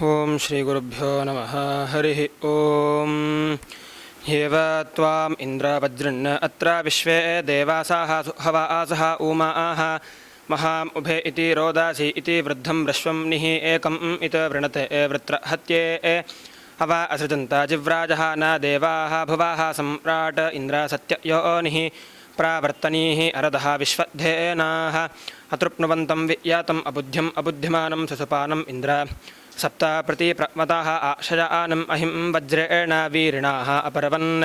ओं श्रीगुरुभ्यो नमः। हरिः ओं। हेव त्वाम् इन्द्रवज्रन् अत्र विश्वे देवासाः हवासः उमाः महाम् उभे इति रोदासी इति वृद्धं रश्वं निः एकम् इत वृणते वृत्रहत्ये अव असृजन्त जिव्राजः न देवाः भुवाः सम्राट इन्द्र सत्ययोनिः प्रावर्तनीः अरदः विश्वद्धेनाः अतृप्नुवन्तं वियातम् अबुद्ध्यम् अबुद्धिमानं सुसुपानम् इन्द्र सप्त प्रतिप्रमताः आशयानम् अहिं वज्रेण वीरिणाः अपरवन्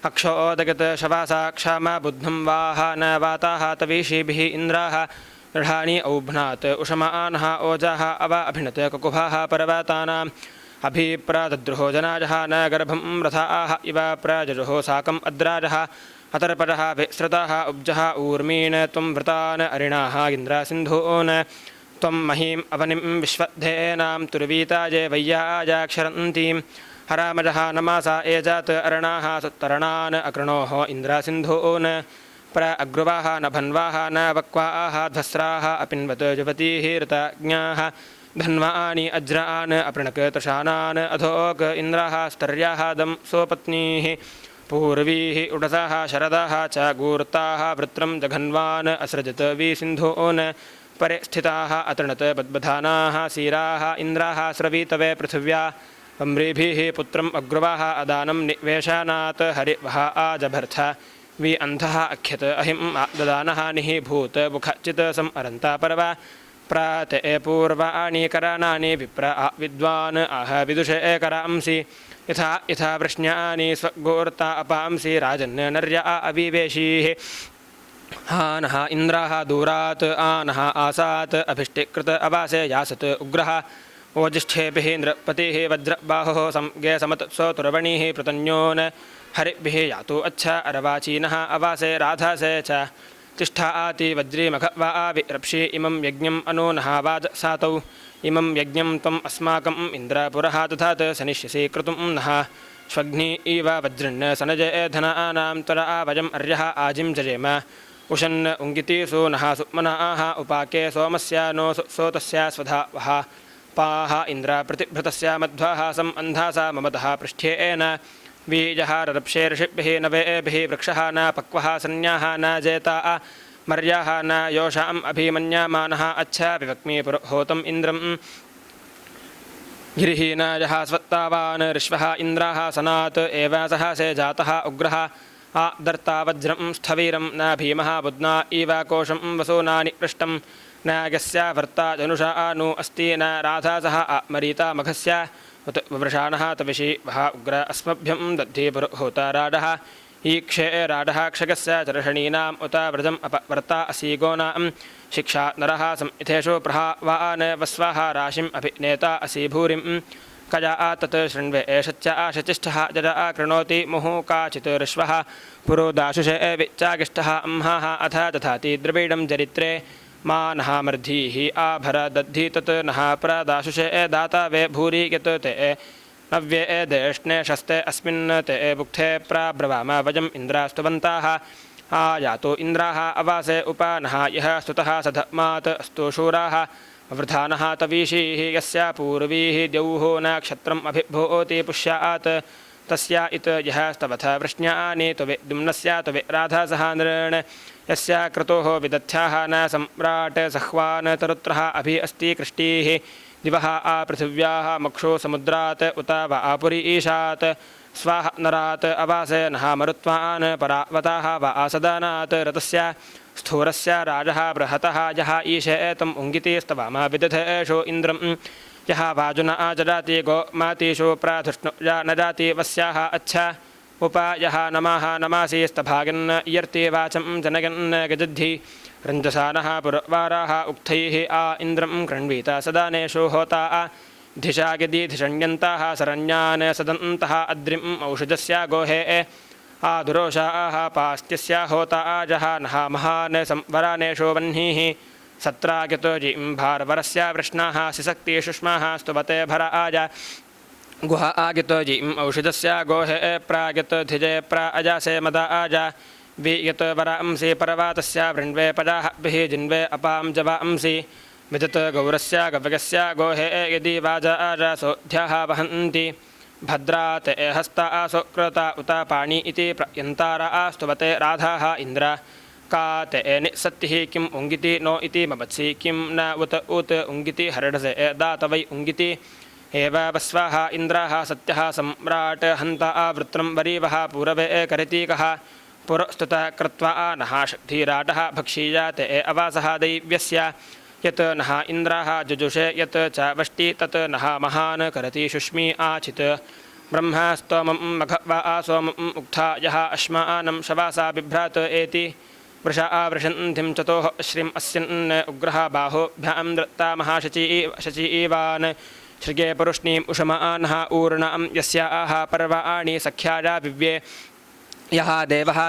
अक्षोदगत शवासा क्षमा बुद्धं वाह न वाताः तवीषीभिः इन्द्राः दृढानि औभ्नात् उषमानः ओजाः अव अभिनत कुकुभाः पर्वतानाम् अभिप्रदद्रुहो जनाजः न गर्भं रथाः इव प्रजजुः साकम् अद्राजः अतर्पजः विसृताः उब्जः ऊर्मीन् त्वं वृतान् अरिणाः इन्द्रसिन्धून् त्वं महीं अवनिं विश्वद्धेनां तुर्वीताजे वैयाजाक्षरन्तीं हरामजः नमासा एजात् अरणाः सुत्तरणान् अकृणोः इन्द्रसिन्धून् प्र अग्रुवाः न भन्वाः न वक्वाः ध्वस्राः अपिन्वत् जुवतीः ऋतज्ञाः धन्वानि अज्रान् अपृणक् तृषानान् अधोक इन्द्राः स्तर्याः दं स्वपत्नीः पूर्वीः उडसाः शरदाः च गूर्ताः वृत्रं जघन्वान् असृजत विसिन्धून् परिस्थिताः अतृणत् बद्बधानाः सीराः इन्द्राः स्रवीतवे पृथिव्या वम्रीभिः पुत्रम् अग्रुवाः अदानं निवेशनात् हरिवः आजभर्थ वि अन्धः अख्यत अहिं ददानः निः भूत मुखचित् सम् अरन्ता पर्व प्राते पूर्वाणि करानानि विप्र विद्वान् आह विदुषे करांसि यथा यथा वृष्ण्यानि स्वगोर्ता अपांसि राजन् नर्या अविवेशीः हानः इन्द्राः दूरात् आनः आसात् अभिष्टिकृत अवासे यासत् उग्रः ओजिष्ठेभिः नृपतिः वज्रबाहुः संज्ञे समत्सोतुर्वणिः पृतन्योन् हरिभिः यातु अच्छ अरवाचीनः अवासे राधासे च तिष्ठाति वज्रीमघवा विरप्षि इमं यज्ञम् अनूनः वाजसातौ इमं यज्ञं त्वम् अस्माकम् इन्द्रपुरः दधात् सनिष्यसि क्रतुं नः श्वग्नि इव वज्रन् सनजे धनानां त्वरा वयम् अर्यः आजिं जजेम उशन् उङ्गितीसु नः सुमनाः उपाके सोमस्य नो सोतस्य स्वधा वः पाः इन्द्र प्रतिभृतस्य मध्वाः सम् अन्धासा ममतः पृष्ठ्येन वीजः ररप्षे ऋषिभिः नवेभिः वृक्षः न पक्वः सन्याः न जेता मर्याः न योषाम् अभिमन्यमानः अच्छा विवक्मि पुरोहोतम् इन्द्रम् गिरिहीनायः स्वत्तावान् ऋष्वः इन्द्राः सनात् एव सहसे जातः उग्रः आदर्ता वज्रं स्थवीरं न भीमः बुध्ना इव कोशं वसूनानि पृष्टं न यस्य वर्ता जनुषा नु अस्ति न राधासः मरीता मघस्य उत वृषाणः तविषि वः उग्र अस्मभ्यं दद्धि पुरोहोता राडः ईक्षे राडः क्षगस्य चर्षणीनाम् उत व्रजम् अपवर्ता असि गोनां शिक्षा नरः संइथेषु प्रहावान् वस्वाः राशिम् अभिनेता असि भूरिं कया तत् शृण्वे एषच्च आशचिष्ठः जजा कृणोति मुहुः काचित् ऋष्वः पुरोदाशुषे विच्चागिष्ठः अम्हाः अथ दधाति द्रविडं चरित्रे मा नः मर्धीः आभर दद्धि तत् नः प्रदाशुषे दाता वे भूरि यत् ते नव्ये देष्णे शस्ते अस्मिन् ते भुक्थे प्राब्रवाम वयम् इन्द्रास्तुवन्ताः आयातो इन्द्राः अवासे उपानः यः स्तुतः सधमात् अस्तु शूराः वृधानः तवीषीः यस्य पूर्वीः द्यौः नक्षत्रम् अभिभूति पुष्यात् तस्य इत यः स्तवथ वृष्ण्यानि त्वे दुम्नस्य त्वे राधासः नृण यस्य क्रतोः विदथ्याः न सम्राट् सह्वान् तरुत्रः अभि अस्ति कृष्टीः दिवः आपृथिव्याः मक्षो समुद्रात् उत वा आपुरी ईशात् स्वाह नरात् अवासे नः मरुत्वान् परावताः वा आसदानात् रतस्य स्थूरस्य राजः बृहतः यः ईशे तम् उङ्गितीस्तवाम विदधेषु इन्द्रं यः वाजुना जडाति गोमातीषु प्राधुष्णु न जाति वस्याः अच्छा उप यः नमः नमासि स्तभागन् इयर्ति वाचं जनगन् गजद्धि रञ्जसानः पुरवाराः उक्थैः आ इन्द्रं कृण्वीत सदानेषु होता धिषा गिदिधिषण्यन्ताः सरण्यान् सदन्तः अद्रिम् औषधस्य गोहे आदुरोषाः पास्त्यस्य होता जः नः महान् संवरानेषु वह्निः सत्रागतो जिम्भारवरस्य वृष्णाः सिसक्ति शुष्माः स्तुवते भर आज गुह आगितो जिम् औषधस्य गोहे प्रागत धिजे प्रा अजासे मदा आज वियत वरांसि पर्वतस्य वृण्वे पजाभिः जिन्वे अपां जवांसि विदत गौरस्य गव्यस्य गोहे यदि वाजासोऽध्याः वहन्ति भद्रात हस्ता सुकृता उत पाणि इति प्रयन्तारा स्तुवते राधाः इन्द्र का ते निसत्तिः किम् उङ्गिति नो इति ममत्सि किं न उत उङ्गिति हरडसे दात वै उङ्गिति एव वस्वाः इन्द्राः सत्यः सम्राट् हन्ता वृत्रं वरीवः पूरवे करितीकः पुरस्तुतः कृत्वा नः धीराटः भक्षीयाते अवासः दैव्यस्य यत् नः इन्द्राः जुजुषे यत् च वष्टि तत् नः महान् करति शुष्मी आचित् ब्रह्म स्तोमं मघवा सोमम् उक्था यः अश्मानं शवासा बिभ्रात् एति वृषा वृषन्धिं चतोः श्रीम् अस्यन् उग्रः बाहोभ्यां दत्ता महाशचीवान् श्रिगे पुरुष्णीम् उषमानः ऊर्णां यस्याः पर्वाणि सख्याया विव्ये यः देवः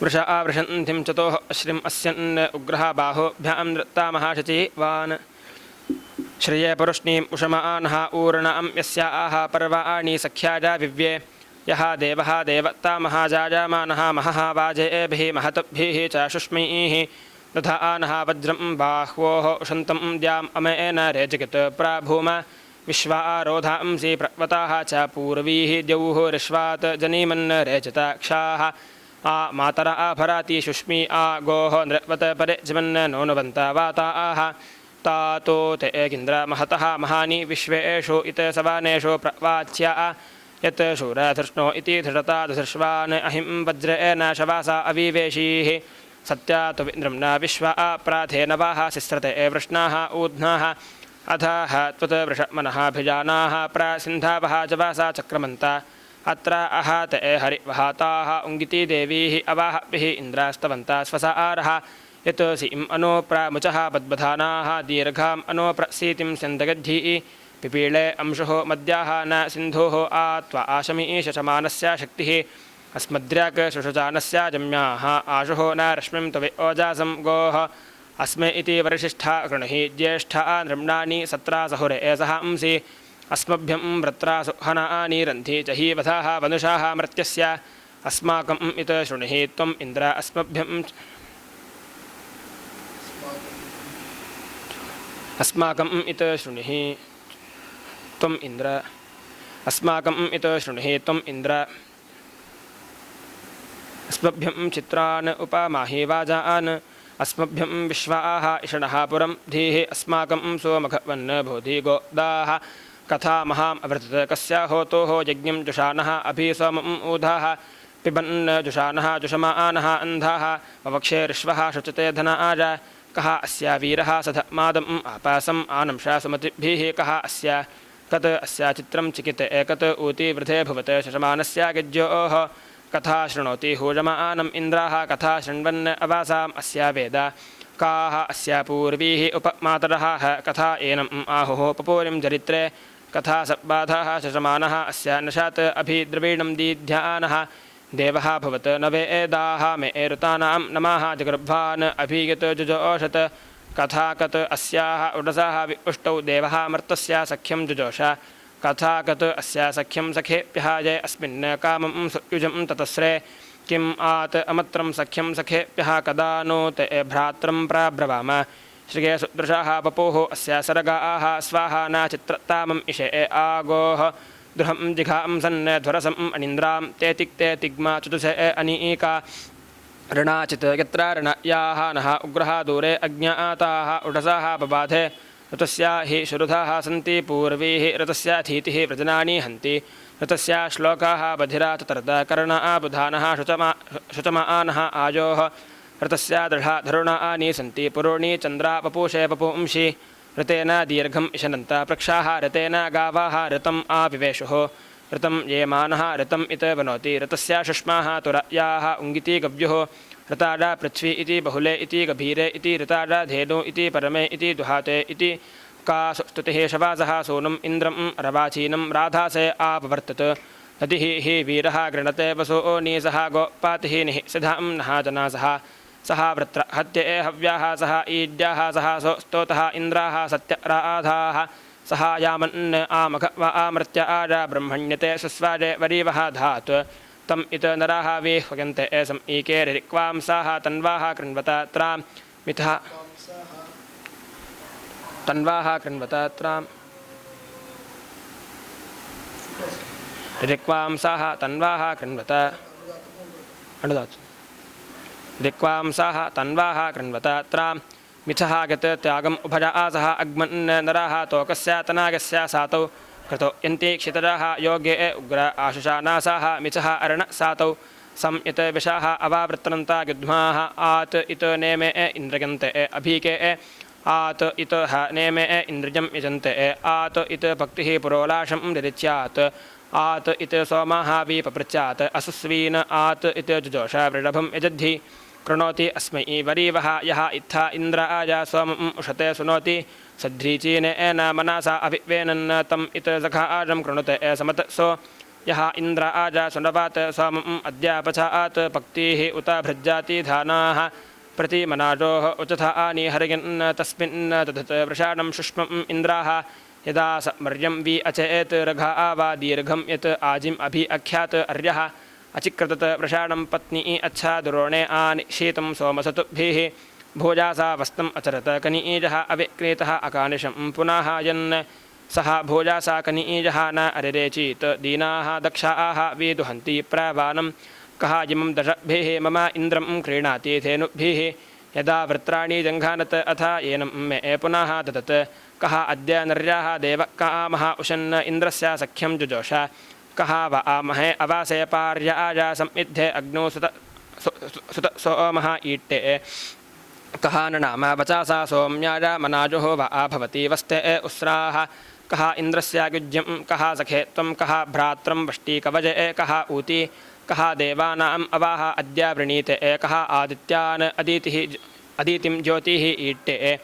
वृषा वृषन्धिं चतोः श्रीम् अस्यन् उग्रः बाहोभ्यां दत्ता महाशचीवान् श्रिये पुरुष्णीम् उषमानः ऊर्णां यस्याः पर्वाणि सख्याया विव्ये यः देवः देवत्ता महाजायमानः महः वाजेभिः महतभिः च शुष्मीः तथा नः वज्रं बाह्वोः उषन्तं द्याम् अमेन रेजगत् प्राभूम विश्वा रोधांसि प्रवताः च पूर्वीः द्यौः ऋष्वात् जनीमन् रेचताक्षाः आ मातरा भराति शुष्मी आ गोः नृवत परे जमन् नोनुवन्ता वाताः तातो ते किन्द्र महतः महानि विश्वेषु इत सवानेषु प्रवाच्या यत् शूरधृष्णो इति धृषता धृष्वान् अहिं वज्रेण शवासा अविवेशीः सत्या तु इन्द्रं न विश्वा प्राथे नवाः सिस्रते वृष्णाः ऊध्नाः अधः त्वत् वृषमनः प्रासिन्धावः जवासा चक्रमन्ता अत्र अहात हरिवहाताः उङ्गिति देवीः अवाहभिः इन्द्रास्तवन्ता स्वसारः यत् सीम् अनुप्रामुचः बद्बधानाः दीर्घाम् अनुप्रसीतिं स्यन्दगद्धीः पिपीळे अंशुः मद्याः न सिन्धोः आत्वा आशमीशमानस्य शक्तिः अस्मद्र्याक् शुशुजानस्य जम्याः आशुः न रश्मिं तवे ओजासं गोः अस्मे इति वरिष्ठा कृणुहि ज्येष्ठा नृम्णानि सत्रा सहुरे एसहांसि अस्मभ्यं वृत्रासु हनानि रन्धि जहीवथाः वनुषाः मर्त्यस्य अस्माकम् इत शृणुहि त्वम् इन्द्र अस्माकम् इत शृणुहि त्वम् इन्द्र अस्माकम् इत शृणुहि त्वम् इन्द्र अस्मभ्यं चित्रान् उपमाहि वाजान् अस्मभ्यं विश्वाः इषणः पुरं धीः अस्माकं सोमघवन् बोधि गोदाः कथा महाम् अवृतत् कस्य होतोः यज्ञं जुषानः अभि सोमम् ऊधाः पिबन् जुषानः जुषमानः अन्धाः ववक्षे ऋष्वः शुचते धनाज कः अस्य वीरः सधमादम् आपासम् आनंशा सुमतिभिः कः अस्य कत् अस्य चित्रं चिकित् एकत् ऊति वृधे भुवत् शशमानस्य गज्योः कथा शृणोति हूजमानम् इन्द्राः कथा शृण्वन् अवासाम् अस्य वेद काः अस्य पूर्वीः उपमातरः कथा एनम् आहुः पपूरिं चरित्रे कथा सबाधाः शशमानः अस्य नशात् अभिद्रवीणं दीध्यानः देवः भवत् न वेदाः मे एरुतानां नमः जगर्भान् अभिगत जुजोषत् कथा कत् अस्याः उडसाः विपुष्टौ देवः मर्तस्य सख्यं जुजोष कथा कत् अस्य सख्यं सखेभ्यः अस्मिन् कामं सुयुजं ततस्रे किम् आत् अमत्रं सख्यं सखेभ्यः कदा नो ते भ्रात्रं प्राब्रवाम श्रिये सुदृशाः पपोः अस्य सर्गाः स्वाहा न चित्रतामम् इषे आगोः द्रुहं जिघां सन् ध्वरसम् अनिन्द्रां ते तिक्ते तिग्मा चतुषे अनीका ऋणाचित् यत्र ऋणयाः नः उग्रः दूरे अज्ञाताः उडसाः बबाधे ऋतस्य हि शुरुधाः सन्ति पूर्वीः ऋतस्य अथीतिः व्रजनानि हन्ति ऋतस्य श्लोकाः बधिरा ततर्दा कर्णा बुधानः शुचमानः आयोः ऋतस्य दृढा धरुणानि सन्ति पुरोणि चन्द्रा पपूषे पपुंषि ऋतेन दीर्घम् इशनन्त पृक्षाः ऋतेन गावाः ऋतम् आविवेशुः ऋतं ये मानः ऋतम् इत वनोति ऋतस्य शुष्माः तुरयाः उङ्गिति गव्युः ऋताडा पृथ्वी इति बहुले इति गभीरे इति ऋताडा धेनु इति परमे इति दुहाते इति का स्तुतिः शवासः सोनुम् इन्द्रम् रवाचीनं राधासे आपवर्तत नदिः हि वीरः गृणते वसो नीसः गोपातिः निःसिधां नः जनासः सः वृत्र हत्ये हव्याः सः ईड्याः सः स्तोतः इन्द्राः सत्यराधाः सः यामन् आमघवा आमृत्य आजा ब्रह्मण्यते सुस्वाजे वरीवः धात् तम् इत नराः विह्वयन्ते एसम् ईके ऋक्वांसाः तन्वाः कृण्वत त्रां मिथः तन्वाः कृण्वत त्रां ऋक्वांसाः तन्वाः कृण्वत अनुदात् ऋक्वांसाः तन्वाः कृण्वत त्रां मिथः गत त्यागम् उभजा आसः अग्मन् नराः तोकस्य तनागस्य सातौ कृतो यन्ति क्षितजाः योगे उग्र आशुषा नासाः मिथः अर्ण सातौ सं इत विशाः अवावृत्रन्ता युध्माः आत् इत नेमे इन्द्रयन्ते अभीके आत् इत ह नेमे इन्द्रियं यजन्ते आत् इत भक्तिः पुरोलाशं निरिच्यात् आत् इत सोमाः वीपपृच्छात् असुस्वीन् आत् इत जुजोष वृषभं यजद्धि कृणोति अस्मै वरीवः यः इत्था इन्द्राय सोमम् उषते सुनोति सध्रीचीनेन मनसा अभिवेनन् तम् इत सखाजं कृणुते समत्सो यः इन्द्राय सुनवात् सोमम् अद्यापचात् पक्तिः उत भृज्जाति धानाः प्रतिमनाजोः उचथा आनिहरयन् तस्मिन् दधत् वृषाणं शुष्मम् इन्द्राः यदा स मर्यं वि अचेत् रघा वा दीर्घं यत् आजिम् अभि अख्यात् अर्यः अचिक्रतत् वृषाणं पत्नी अच्छादुरोणे आनिशीतं सोमसतुभिः भोजासा वस्त्रम् अचरत कनीजः अविक्रीतः अकानिशं पुनः यन् सः भोजासा कनीजः न अरिरेचीत् दीनाः दक्षाः विदुहन्ति प्रवानं कः इमं दशभिः मम इन्द्रं क्रीणाति धेनुभिः यदा वृत्राणि जङ्घानत् अथ येनं मे पुनः ददत् कः अद्य नर्याः देवकामः उशन् इन्द्रस्य सख्यं जुजोष कः व आमहे अवासे पार्याय संविद्धे अग्नौ सुत सोमः ईट्टे कः न नाम वचासा सौम्याय मनाजुः व भवति वस्ते उस्राः कः इन्द्रस्य युज्यं कः सखे त्वं कः भ्रात्रं वष्टिकवजे कः ऊती कः देवानाम् अवाह अद्य वृणीते कः आदित्यान् अदितिं ज्योतिः ईट्टे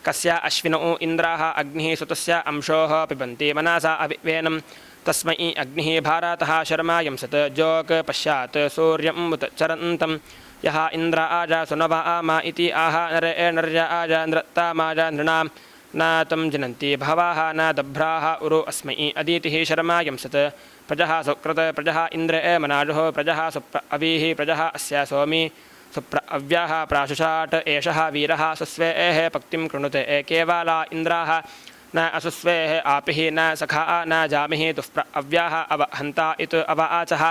कस्य अश्विनौ इन्द्राः अग्निः सुतस्य अंशोः पिबन्ति मनसा अविवेनं तस्मै अग्निः भारतः शर्मा यंसत् जोक् पश्यात् सूर्यम् उत चरन्तं यः इन्द्राय सुनवाम इति आह नरे नर्याय नृत्तामाय नृणां न तं जनन्ति भवाः न दभ्राः उरु अस्मै अदितिः शर्मा यंसत् प्रजः सुकृत प्रजः इन्द्रे मनाजुः प्रजः सुप्र अवीः प्रजः अस्य सोमी सुप्र अव्याः प्राशुषाट् एषः वीरः सुस्वेः पक्तिं कृणुते केवला इन्द्राः न असुस्वेः आपिः न सखा न जामिः दुःप्र अव्याः अव हन्ता इत अव आचः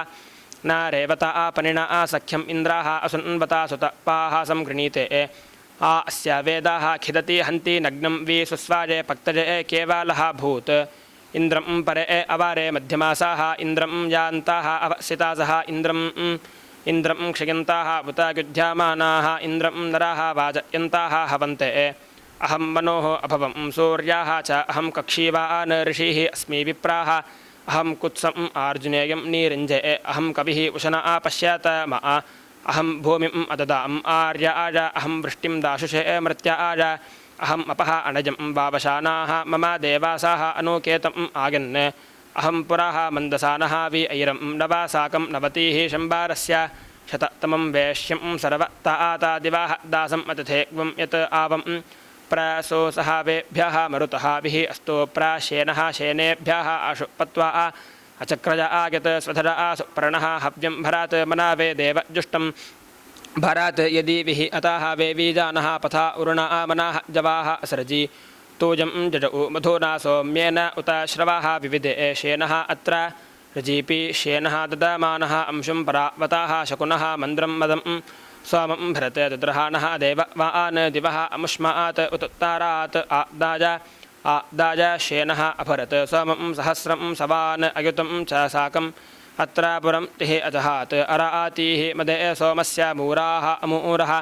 न रेवता आपनिना सख्यम् इन्द्राः असुन्वता सुतपाः संगृणीते आ अस्य वेदाः खिदति हन्ति नग्नं वि सुस्वाजे पक्तजे केवलः भूत् इन्द्रं परे अवारे मध्यमासाः इन्द्रं यान्ताः अवसितासः इन्द्रं क्षयन्ताः उत युध्यमानाः इन्द्रं नराः वाजयन्ताः हवन्ते अहं मनोः अभवं सूर्याः च अहं कक्षीवान् ऋषिः अस्मि विप्राः अहं कुत्सम् आर्जुनेयं नीरिञ्जे अहं कविः उशना पश्यत मा अहं भूमिम् अददाम् आर्याय अहं वृष्टिं दाशुषे मृत्याय अहम् अपः अनजं वावशानाः मम देवासाः अनुकेतम् आगन् अहं पुराः मन्दसानः वि ऐरं नवासाकं नवतिः शम्बारस्य शततमं वेश्यं सर्वता दिवाः दासम् अतिथेग्वं यत् आवं प्रसोसहावेभ्यः मरुतः विः अस्तु प्राशेनः शेनेभ्यः आशु पत्वा अचक्रज आगत स्वधर सुपर्णः हव्यं भरात् मनावे देवजुष्टं भरात् यदि विहि अतः वे बीजानः पथा उरुणा मनाः जवाः असृजि तूजं जजऊ मधुना सौम्येन उत श्रवाः विविधे शेनः अत्र रजीपि शेनः ददमानः अंशुं परावताः शकुनः मन्द्रं मदं सोमं भरते दद्रहाणः देववान् दिवः अमुष्मात् उत्तारात् आदाय शेनः अभरत् सोमं सहस्रं सवान् अयुतं च साकम् अत्र पुरं तिः अजहात् अरातीः मदे सोमस्य मूराः अमूरः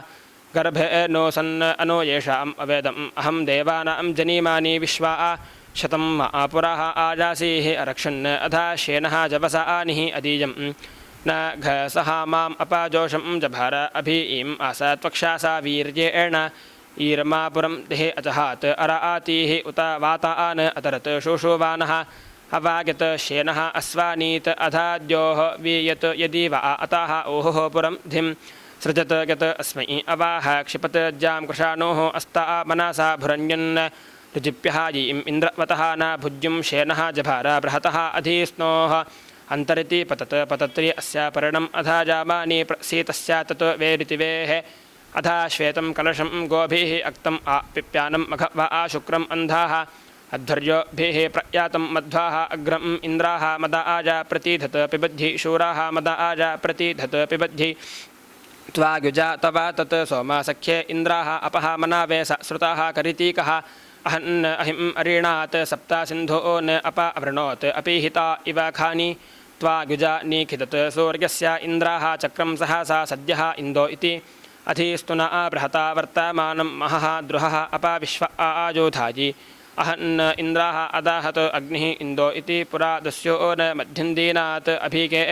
गर्भे नो सन् अनो येषाम् अवेदम् अहं देवानां जनीमानि विश्वा शतं पुरः आजासीः अरक्षन् अधा शेनः जवसा आनिः अदीयं न घसः माम् अपाजोषं जभार अभीम् आसत्वक्षासा वीर्येण ईर्मापुरं तिः अजहात् अरातीः उत वातान् अतरत् शोषोवानः अवागत शेनः अश्वानीत अधाद्योः वीयत यदि वा अतः ओहोः पुरं धिं सृजत गत अस्मै अवाह क्षिपत ज्यां कृशाणोः अस्ता मनसा भुरण्यन् ऋजिप्यः यीम् इन्द्रवतः न भुज्युं शेनः जभार बृहतः अधीस्नोः अन्तरिति पतत् पतत्रि अस्य पर्णम् अधा जामानि प्रसीतस्य तत् वेरितिवेः अथा श्वेतं कलशं गोभिः अक्तम् पिप्यानं मघवा शुक्रम् अन्धाः अध्वर्योभिः प्रयातं मध्वाः अग्रम् इन्द्राः मदा आजा प्रतीधत पिबद्धि शूराः मदा आजा प्रतीधत पिबद्धि त्वायुजा तवा तत् सोमा सख्ये इन्द्राः अपः मनावे श्रुताः करितीकः अहन् अहिम् अरीणात् सप्ता सिन्धो न अप अवृणोत् अपीहिता इव खानि त्वायुजा निखिदत् सूर्यस्य इन्द्राः चक्रं सहसा सद्यः इन्दो इति अधीस्तुना बृहता वर्तमानं महः द्रुहः अपा विश्व आजोधायि अहन् इन्द्राः अदाहत् अग्निः इन्दो इति पुरा दस्यो न मध्यन्दीनात् अभिगे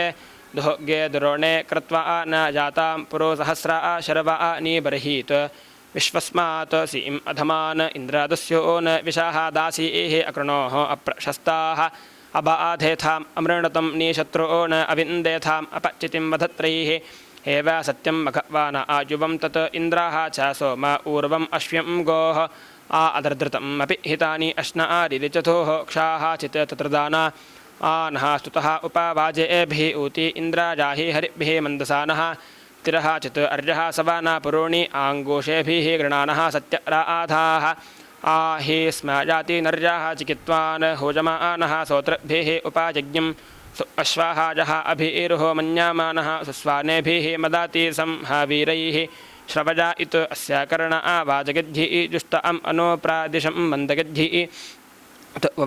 दुहोगे द्रोणे कृत्वा न जातां पुरो सहस्रा शर्वा निबर्हीत् विश्वस्मात् सीम् अधमान् इन्द्रादस्यो न विशाः दासीः अकृणोः अप्रशस्ताः अबाधेथाम् अमृणतं निशत्रो न अविन्देथाम् अपचितिं वधत्रैः एव सत्यं मघवान आयुवं तत् इन्द्राः च सोम ऊर्वम् अश्व्यं गोः अदर्धृतम् अपि हितानि अश्नारिचतुः क्षाः चित् तत्रदाना नः स्तुतः उपावाजेभिः ऊति इन्द्राजाहि हरिभिः मन्दसानः तिरः चित् अर्यः सवाना पुरोणि आङ्गोषेभिः गृणानः सत्यराधाः हि स्म जाति नर्याः चिकित्वान् होजमानः सोत्रभिः उपायज्ञं अश्वाः जः अभिरुहो मन्यामानः सुस्वानेभिः मदाति संहावीरैः श्रवजा इत अस्य कर्ण वाजगद्धिः जुष्ट अनोप्रादिशं मन्दगद्धिः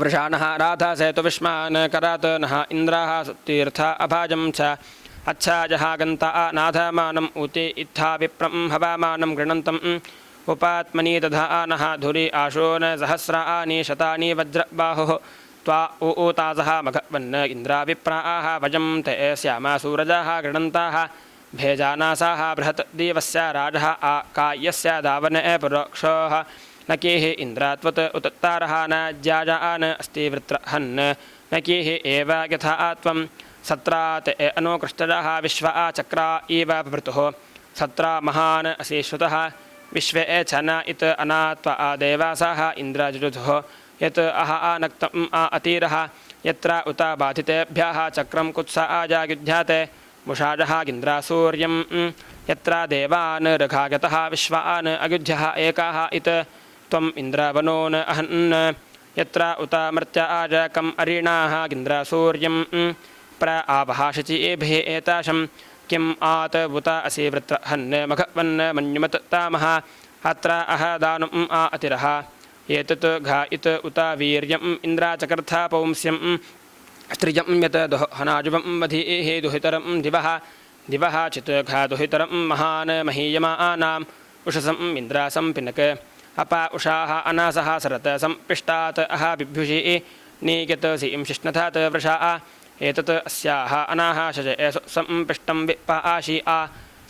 वृषाणः राधा सेतु विष्मान् करात् नः इन्द्राः तीर्थ अभाजं च अच्छाजः गन्ता नाथमानम् ऊति इत्था विप्रं हवामानं गृणन्तम् उपात्मनि दधानः धुरि आशोन सहस्राणि शतानि वज्रबाहुः त्वा ऊतासः मघवन् इन्द्रा विप्राः वजं ते स्यामा सूरजाः गृणन्ताः भेजानासाः बृहत् देवस्य राजः कायस्य दावन पुरोक्षोः न केः इन्द्रात्वत् उत्तारः न ज्याजान अस्ति वृत्रहन् न केः एव यथा त्वं सत्रात् अनुकृष्टजाः विश्वा चक्रा इव प्रभृतुः सत्रा महान् असि श्रुतः विश्वे च न इत अनात्वा देवासाः इन्द्रजुजुः यत् नक्तम् अतीरः यत्र उत बाधितेभ्यः चक्रं कुत्सा आजायुध्याते मुषाजः इन्द्रासूर्यं यत्र देवान् रघागतः विश्वान् अयुध्यः एकाः इत त्वम् इन्द्रावनोन् अहन् यत्र उत मर्त्य आजकम् अरीणाः इन्द्रासूर्यं प्र आवहाशचीभिः एताशं किम् आत उत असि वृत्रहन् मघवन् मन्युमत् तामः अत्र दानुम् अतिरः एतत् घा इत उत वीर्यम् इन्द्राचकर्था पौंस्यं स्त्रियं यत् हनाजुवं वधीः दुहितरं दिवः चित् घा दुहितरं महान् महीयमानाम् उषसम् इन्द्रासं पिनक अपा उषाः अनासः सरत सम्पिष्टात् बिभ्युषि नीयत सीं शिष्णथात् वृषाः एतत् अस्याः अनाः शजे सम्पिष्टं विपाशि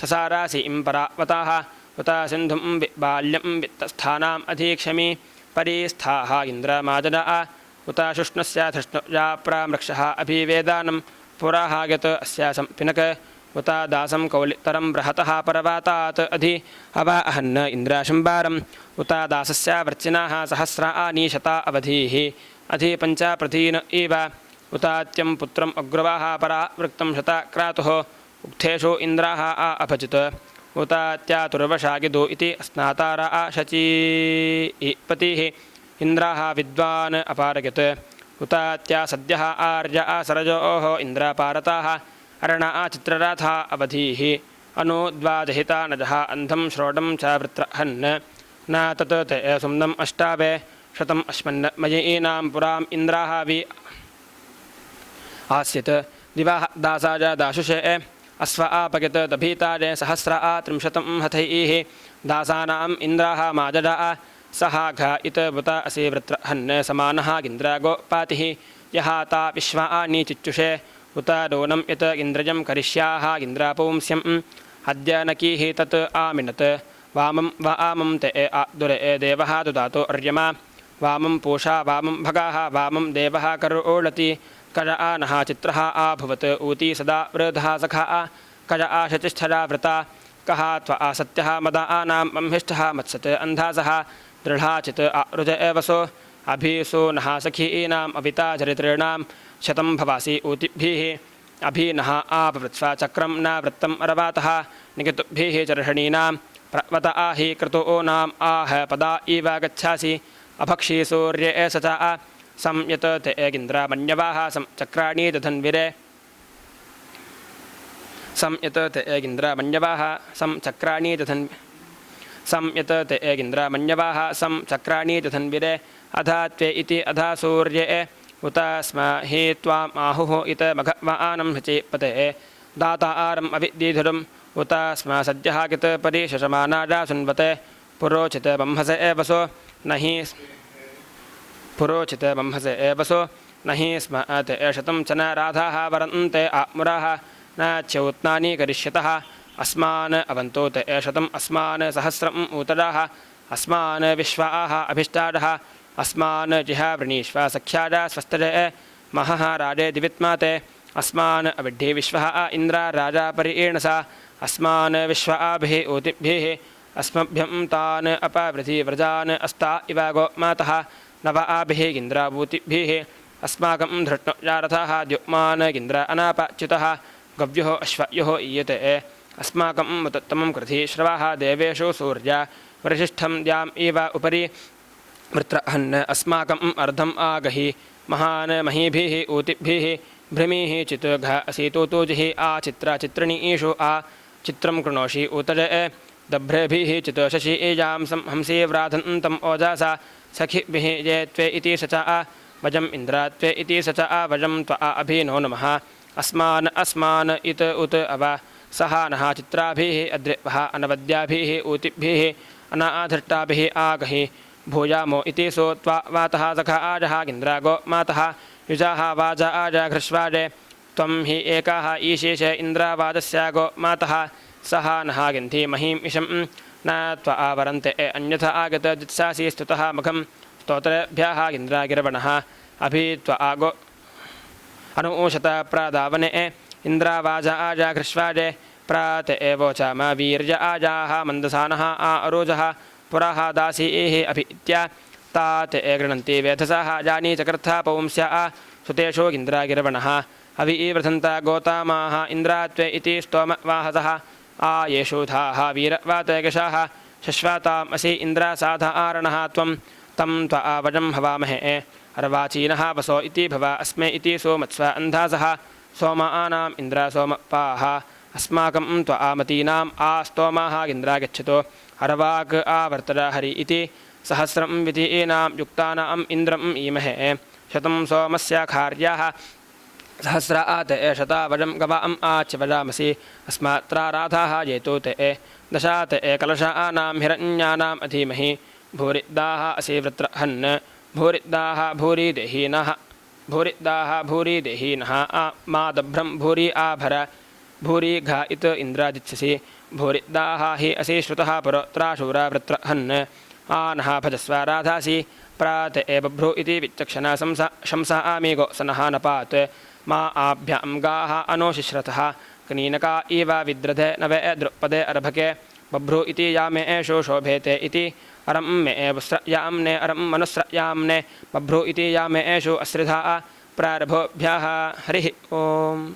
ससारा सीं परावताः उत सिन्धुं बाल्यं वित्तस्थानाम् अधीक्षमि परिस्थाः इन्द्रमाजदा उत शुष्णस्य धृष्णुजा प्रामृक्षः अभिवेदानं पुराः यत् अस्य सम्पिनक उत दासं कौलितरं बृहतः परवातात् अधि अहन् इन्द्राशम्बारम् उत दासस्य वर्चिनाः सहस्राणि शता अवधीः अधि पञ्चाप्रधीन इव उतात्यं पुत्रम् अग्रवाः परावृक्तं शतक्रातुः उक्थेषु इन्द्राः अभजित् उतात्यातुर्वशागिदो इति स्नातारा शचीपतिः इन्द्राः विद्वान् अपारयत् उतात्या सद्यः आर्य सरजोः इन्द्रापारताः अरणा चित्रराथा अवधीः अनुद्वाजहिता नजः अन्धं श्रोडं च वृत्रहन् न तत् ते सुम्नम् अष्टावे शतम् अश्मन्मयीनां पुराम् इन्द्राः वि आस्यत् दिवाः दासाज दाशुषे अस्व आपगत दभीताज सहस्रा त्रिंशतं हथैः दासानाम् इन्द्राः माजडा सः घ इत बुत असि वृत्रहन् समानः इन्द्रागोपातिः यः ता विश्वानि चिच्युषे उत दोनं यत् इन्द्रजं करिष्याः इन्द्रापौंस्यम् अद्य न कीः तत् आमिनत् वामं वामं ते दुरे देवः दुदातो अर्यमा वामं पूषा वामं भगाः वामं देवः करोळति कज नः चित्रः आभवत् ऊती सदा वृधः सखा कज शचिष्ठरा वृता कः त्व सत्यः मदानां मंहिष्ठः मत्सत् अन्धासः दृढाचित् रुज एवसो अभीसो नः सखीनाम् अविता चरित्रेणां शतं भवासि ऊतिभिः अभीनः आपवृत्स्वा चक्रं न वृत्तम् अरवातः निगतुभिः चर्षणीनां प्रवत आहि क्रतो नाम आह पदा इव गच्छासि अभक्षि सूर्ये स च संयत ते गिन्द्रामन्यवाः चक्राणि दधन्विरे संयत ते गिन्द्रामन्यवाः चक्राणि दधन् संयत ते गिन्द्रामन्यवाः चक्राणि दधन्विरे अधा त्वे इति अधा सूर्ये उत स्म हि त्वाम् आहुः इत मघवानं हचिपते दातारम् अविदीधुरम् उत स्म सद्यः कित परिशशमानाजा सुन्वते पुरोचित बंहसे एवसो न हि पुरोचित बंहसे एवसो न हि स्म ते शतं च न राधाः वरन्ते आमुराः न च्यौत्नानि करिष्यतः अस्मान् अवन्तो ते शतम् अस्मान् सहस्रम् ऊतडाः अस्मान् विश्वाः अभिष्टाडः अस्मान् जिहावृणीष्व सख्याजा स्वस्तजे महः राजे दिवित्माते अस्मान् अविड्ढि विश्वः इन्द्रा राजा परिईणसा अस्मान् विश्वाभिः ऊतिभिः अस्मभ्यं तान् अपवृधि व्रजान् अस्ता इव गोमातः नव आभिः गिन्द्राभूतिभिः अस्माकं धृष्णुजारथाः द्युक्मान् गिन्द्र अनापच्युतः गव्युः अश्वयोः ईयते अस्माकं मतोत्तमं कृधि श्रवः देवेषु सूर्य वरिष्ठं द्याम् इव उपरि वृत्रहन् अस्माकम् अर्धम् आगहि महान् महीभिः ऊतिभिः भृमीः चितुघ असीतुतुजिः आचित्रचित्रणीषु आ चित्रं कृणोषि ऊतजे दभ्रेभिः चितो शशि ईजां हंसी व्राधन्तम् ओजासा सखिभिः ये त्वे इति स च वजम् इन्द्रात्वे इति स च वजं त्व अभिनो नमः अस्मान् इत उत अव सह नः चित्राभिः अद्रिवः अनवद्याभिः ऊतिभिः अनाधृष्टाभिः आगहि भूयामो इति सो त्वा वातः सख आजः गिन्द्रागो मातः युजाः वाज आज घृष्वाजे त्वं हि एकाः ईशेष इन्द्रावाजस्य गो मातः सह नः गिन्धि महीम् इशं न त्वा आवरन्ते अन्यथ आगत जित्सासि स्तुतः मघं स्तोत्रेभ्यः गिन्द्रागिरवणः अभि त्वा आगो अनुशत प्रादावने इन्द्रावाज आज घृष्वाजे प्रात एवोचाम वीर्य आजाः मन्दसानः अरोजः पुरः दासीः अभित्या तात गृह्णन्ति वेधसः जानी चकर्था पौंस्या सुतेषु गिन्द्रागिरवणः अविवृधन्ता गोतामाः इन्द्रात्वे इति स्तोमवाहसः येषुधाः वीरवातयगशाः शश्वाताम् असि इन्द्रासाधारणः त्वं तं त्वा वजं हवामहे अर्वाचीनः वसो इति भव अस्मे इति सोमत्स्व अन्धासः सोमानाम् इन्द्रासोमपाः अस्माकं त्वा आमतीनाम् आस्तोमाः गिन्द्रागच्छतो अर्वाक् आवर्तड हरि इति सहस्रं विधीनां युक्तानाम् इन्द्रम् ईमहे शतं सोमस्य खार्याः सहस्र आते शता वजं गवाम् आच वजामसि अस्मात्रा राधाः जेतो ते दशाते कलशानां हिरण्यानाम् अधीमहि भूरिद्दाः असि वृत्रहन् भूरिद्दाः भूरि देहीनः मादभ्रं भूरि आभर भूरि घा इत इन्द्रादिच्छसि भूरिद्दाः हि असि श्रुतः पुरोत्राशूरा वृत्रहन् आनः भजस्व राधासि प्रात बभ्रू इति विचक्षणा शंसा आमि गोसनः नपात् मा आभ्यां गाः अनुशिश्रतः कनीनका इव विद्रधे नवे द्रुपदे अर्भके बभ्रू इति यामे एषु शोभेते इति अरं मे वस्रयाम्ने अरं मनुस्रयाम्ने बभ्रू इति यामे एषु अस्रिधा प्रारभोभ्यः हरिः ओम्।